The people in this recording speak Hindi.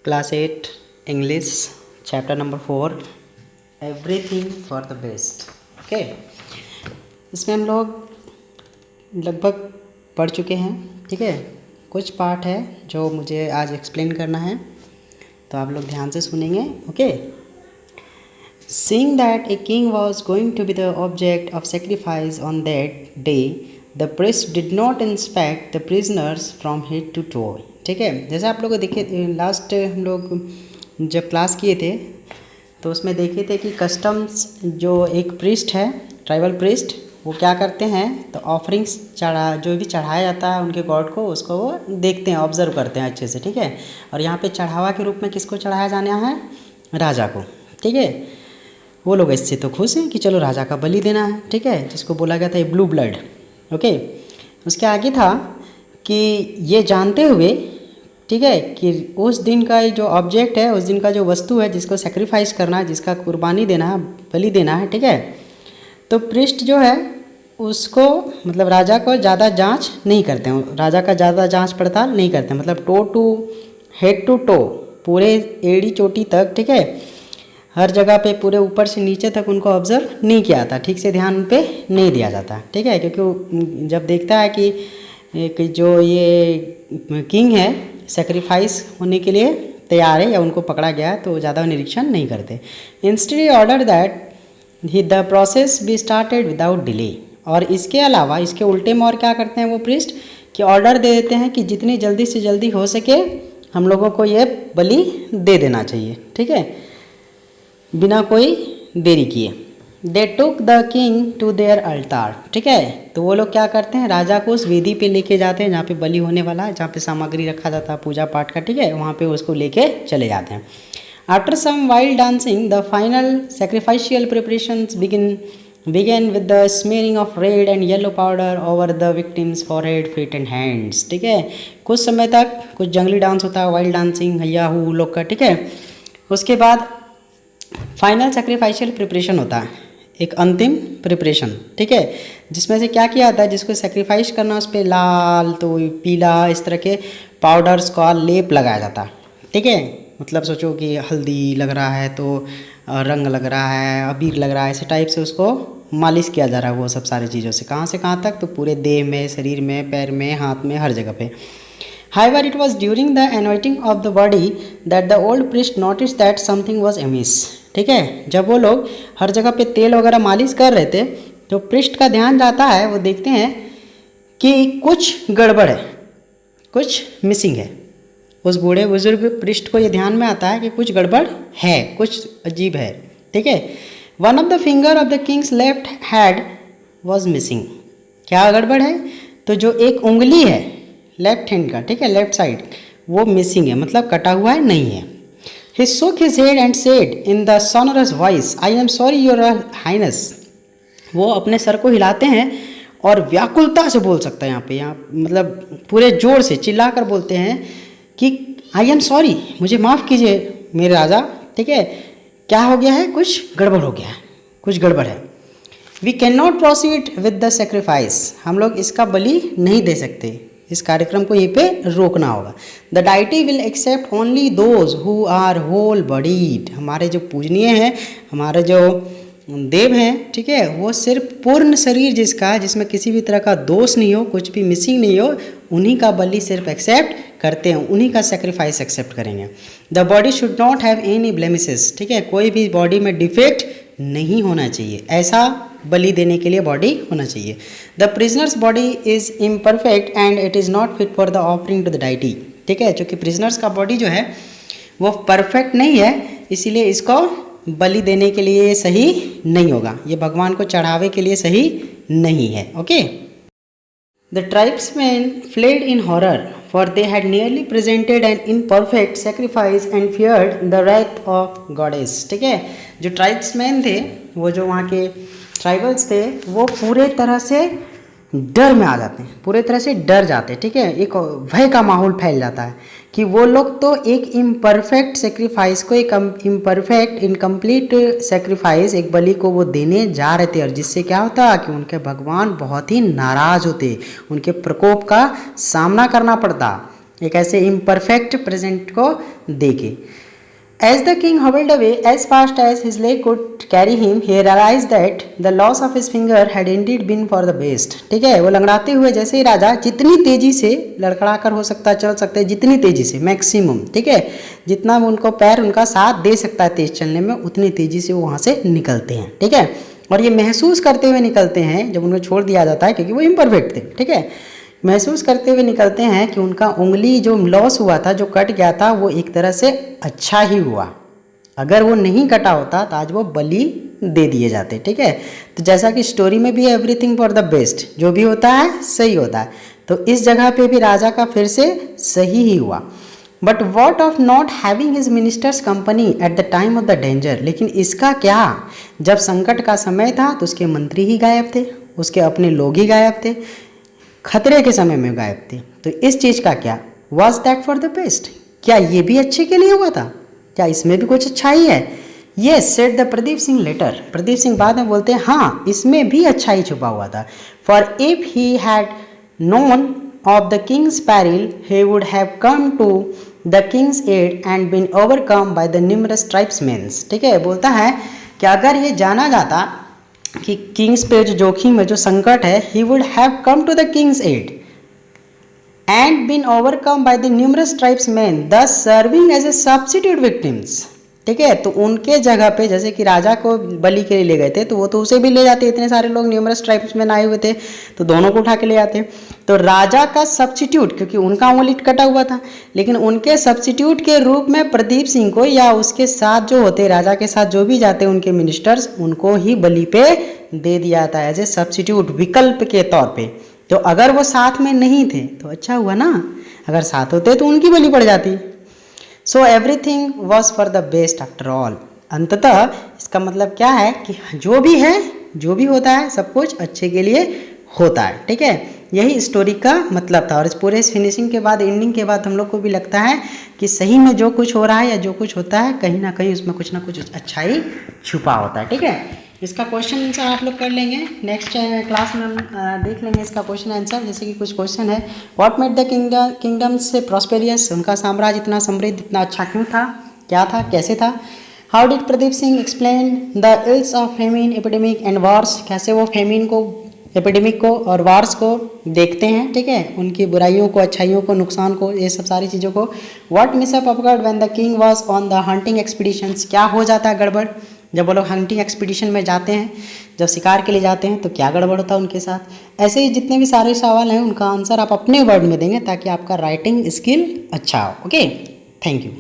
Class 8 English chapter number 4 everything for the best. Okay, इसमें हम लोग लगभग पढ़ चुके हैं। ठीक है, कुछ पार्ट है जो मुझे आज एक्सप्लेन करना है, तो आप लोग ध्यान से सुनेंगे। Okay, seeing that a king was going to be the object of sacrifice on that day, the priest did not inspect the prisoners from head to toe। ठीक है, जैसे आप लोग को देखे लास्ट हम लोग जब क्लास किए थे तो उसमें देखे थे कि कस्टम्स जो एक प्रिस्ट है, ट्राइबल प्रिस्ट, वो क्या करते हैं तो ऑफरिंग्स जो भी चढ़ाया जाता है उनके गॉड को, उसको वो देखते हैं, ऑब्जर्व करते हैं अच्छे से। ठीक है, और यहाँ पे चढ़ावा के रूप में किसको चढ़ाया जाना है? राजा को। ठीक है, वो लोग इससे तो खुश हैं कि चलो राजा का बलि देना है। ठीक है, जिसको बोला गया था ये ब्लू ब्लड। ओके, उसके आगे था कि ये जानते हुए, ठीक है, कि उस दिन का जो ऑब्जेक्ट है, उस दिन का जो वस्तु है जिसको सेक्रीफाइस करना है, जिसका कुर्बानी देना है, बलि देना है, ठीक है, तो प्रिस्ट जो है उसको मतलब राजा को ज़्यादा जांच नहीं करते हैं, राजा का ज़्यादा जांच पड़ताल नहीं करते हैं, मतलब toe to head to toe, पूरे एड़ी चोटी तक, ठीक है, हर जगह पे पूरे ऊपर से नीचे तक उनको ऑब्जर्व नहीं किया जाता, ठीक से ध्यान पे नहीं दिया जाता। ठीक है, क्योंकि जब देखता है कि एक जो ये किंग है सेक्रीफाइस होने के लिए तैयार है या उनको पकड़ा गया है, तो ज़्यादा निरीक्षण नहीं करते। Instead order that the process be started without delay. और इसके अलावा इसके उल्टे में और क्या करते हैं वो प्रिस्ट कि ऑर्डर दे देते हैं कि जितनी जल्दी से जल्दी हो सके हम लोगों को ये बलि दे देना चाहिए। ठीक है, बिना कोई देरी किए। They took the king to their altar. ठीक है, तो वो लोग क्या करते हैं, राजा को उस वेदी पे लेके जाते हैं जहाँ पे बलि होने वाला है, जहाँ पे सामग्री रखा जाता है पूजा पाठ का। ठीक है, वहाँ पे उसको लेके चले जाते हैं। After some wild dancing the final sacrificial preparations begin with the smearing of red and yellow powder over the victim's forehead, feet and hands. ठीक है, कुछ समय तक कुछ जंगली डांस होता है, वाइल्ड डांसिंग हैया हू लोग का। ठीक है, उसके बाद फाइनल सेक्रीफाइशियल प्रिपरेशन होता है, एक अंतिम प्रिपरेशन। ठीक है, जिसमें से क्या किया जाता है, जिसको सेक्रीफाइस करना उस पर लाल तो पीला इस तरह के पाउडर्स का लेप लगाया जाता है। ठीक है, मतलब सोचो कि हल्दी लग रहा है तो रंग लग रहा है, अबीर लग रहा है, इसी टाइप से उसको मालिश किया जा रहा है वो सब सारी चीज़ों से। कहाँ से कहाँ तक? तो पूरे देह में, शरीर में, पैर में, हाथ में, हर जगह पे। However, it was during the anointing of the body that the old priest noticed that something was amiss। ठीक है, जब वो लोग हर जगह पे तेल वगैरह मालिश कर रहे थे तो प्रिस्ट का ध्यान जाता है, वो देखते हैं कि कुछ गड़बड़ है, कुछ मिसिंग है। उस बूढ़े बुजुर्ग प्रिस्ट को ये ध्यान में आता है कि कुछ गड़बड़ है, कुछ अजीब है। ठीक है, one of the finger of the Kings left hand was missing. क्या गड़बड़ है? तो जो एक उंगली है लेफ्ट हैंड का, ठीक है, लेफ्ट साइड, वो मिसिंग है, मतलब कटा हुआ है, नहीं है। He shook his head and said in the sonorous voice, I am sorry your highness। वो अपने सर को हिलाते हैं और व्याकुलता से बोल सकता है यहाँ मतलब पूरे जोर से चिल्लाकर बोलते हैं कि I am sorry, मुझे माफ़ कीजिए मेरे राजा। ठीक है, क्या हो गया है? कुछ गड़बड़ हो गया है, कुछ गड़बड़ है। We cannot proceed with the sacrifice। हम लोग इसका बलि नहीं दे सकते, इस कार्यक्रम को यहीं पे रोकना होगा। The deity will accept only those who are whole bodied. हमारे जो पूजनीय हैं, हमारे जो देव हैं, ठीक है, वो सिर्फ पूर्ण शरीर जिसका, जिसमें किसी भी तरह का दोष नहीं हो, कुछ भी मिसिंग नहीं हो, उन्हीं का बलि सिर्फ एक्सेप्ट करते हैं, उन्हीं का सेक्रीफाइस एक्सेप्ट करेंगे। The body should not have any blemishes. ठीक है, कोई भी बॉडी में डिफेक्ट नहीं होना चाहिए, ऐसा बलि देने के लिए बॉडी होना चाहिए। The prisoner's body is imperfect and it is not fit for the offering to the deity. ठीक है, चूँकि प्रिजनर्स का बॉडी जो है वो परफेक्ट नहीं है, इसीलिए इसको बलि देने के लिए सही नहीं होगा, ये भगवान को चढ़ावे के लिए सही नहीं है। Okay, the tribesman fled in horror for they had nearly presented an imperfect sacrifice and feared the wrath of goddess। ठीक है, जो ट्राइब्समैन थे, वो जो वहाँ के ट्राइबल्स थे, वो पूरे तरह से डर में आ जाते हैं, पूरे तरह से डर जाते हैं। ठीक है, एक भय का माहौल फैल जाता है कि वो लोग तो एक इम्परफेक्ट सेक्रीफाइस को, एक इम्परफेक्ट इनकम्प्लीट सेक्रीफाइस, एक बलि को वो देने जा रहे थे, और जिससे क्या होता कि उनके भगवान बहुत ही नाराज़ होते, उनके प्रकोप का सामना करना पड़ता। एक ऐसे इम्परफेक्ट प्रेजेंट को देके। As the king hobbled away as fast as his leg could carry him, he realized that the loss of his finger had indeed been for the best. ठीक है, वो लंगड़ाते हुए जैसे ही राजा जितनी तेजी से लड़खड़ा कर हो सकता है चल सकते हैं, जितनी तेजी से मैक्सिमम, ठीक है, जितना उनको पैर उनका साथ दे सकता है तेज चलने में, उतनी तेजी से वो वहाँ से निकलते हैं। ठीक है, और ये महसूस करते हुए निकलते हैं जब उन्हें छोड़ दिया जाता है, क्योंकि वो इम्परफेक्ट थे। ठीक है, महसूस करते हुए निकलते हैं कि उनका उंगली जो लॉस हुआ था, जो कट गया था, वो एक तरह से अच्छा ही हुआ। अगर वो नहीं कटा होता तो आज वो बलि दे दिए जाते। ठीक है, तो जैसा कि स्टोरी में भी एवरीथिंग फॉर द बेस्ट, जो भी होता है सही होता है, तो इस जगह पे भी राजा का फिर से सही ही हुआ। But what of not having his ministers company at the time of the danger, लेकिन इसका क्या, जब संकट का समय था तो उसके मंत्री ही गायब थे, उसके अपने लोग ही गायब थे, खतरे के समय में गायब थे, तो इस चीज़ का क्या, was that for the best, क्या ये भी अच्छे के लिए हुआ था, क्या इसमें भी कुछ अच्छा ही है। Yes said the Pradeep Singh later, Pradeep Singh बाद में बोलते हैं हाँ इसमें भी अच्छा ही छुपा हुआ था। For if he had known of the king's peril he would have come to the king's aid and been overcome by the numerous tribesmen's. ठीक है, बोलता है कि अगर ये जाना जाता कि किंग्स पे जो जोखिम है, जो संकट है, he would have come to the king's aid and been overcome by the numerous tribesman thus serving as a substitute victims. ठीक है, तो उनके जगह पे जैसे कि राजा को बलि के लिए ले गए थे, तो वो तो उसे भी ले जाते, इतने सारे लोग न्यूमरस ट्राइब्समैन आए हुए थे, तो दोनों को उठा के ले जाते। तो राजा का सब्स्टिट्यूट, क्योंकि उनका उंगली कटा हुआ था, लेकिन उनके सब्स्टिट्यूट के रूप में प्रदीप सिंह को या उसके साथ जो होते, राजा के साथ जो भी जाते उनके मिनिस्टर्स, उनको ही बलि पे दे दिया जाता है एज ए सब्स्टिट्यूट, विकल्प के तौर पे। तो अगर वो साथ में नहीं थे तो अच्छा हुआ ना, अगर साथ होते तो उनकी बलि पड़ जाती। So everything was for the best after all. अंततः इसका मतलब क्या है कि जो भी है, जो भी होता है, सब कुछ अच्छे के लिए होता है। ठीक है, यही स्टोरी का मतलब था। और इस पूरे फिनिशिंग के बाद, एंडिंग के बाद हम लोग को भी लगता है कि सही में जो कुछ हो रहा है या जो कुछ होता है, कहीं ना कहीं उसमें कुछ ना कुछ अच्छा ही छुपा होता है। ठीक है, इसका क्वेश्चन आंसर आप लोग कर लेंगे, नेक्स्ट क्लास में हम देख लेंगे इसका क्वेश्चन आंसर। जैसे कि कुछ क्वेश्चन है, what made the kingdoms prosperous, उनका साम्राज्य इतना समृद्ध, इतना अच्छा क्यों था, क्या था, कैसे था। How did Pradeep Singh explain the ills of famine, epidemic and wars, कैसे वो फेमिन को, एपिडेमिक को और वार्स को देखते हैं। ठीक है, उनकी बुराइयों को, अच्छाइयों को, नुकसान को, ये सब सारी चीज़ों को। What mishap occurred when the king was on the hunting expeditions, क्या हो जाता है गड़बड़ जब वो लोग हंटिंग एक्सपीडिशन में जाते हैं, जब शिकार के लिए जाते हैं, तो क्या गड़बड़ होता है उनके साथ। ऐसे ही जितने भी सारे सवाल हैं उनका आंसर आप अपने वर्ड में देंगे ताकि आपका राइटिंग स्किल अच्छा हो। Okay, thank you.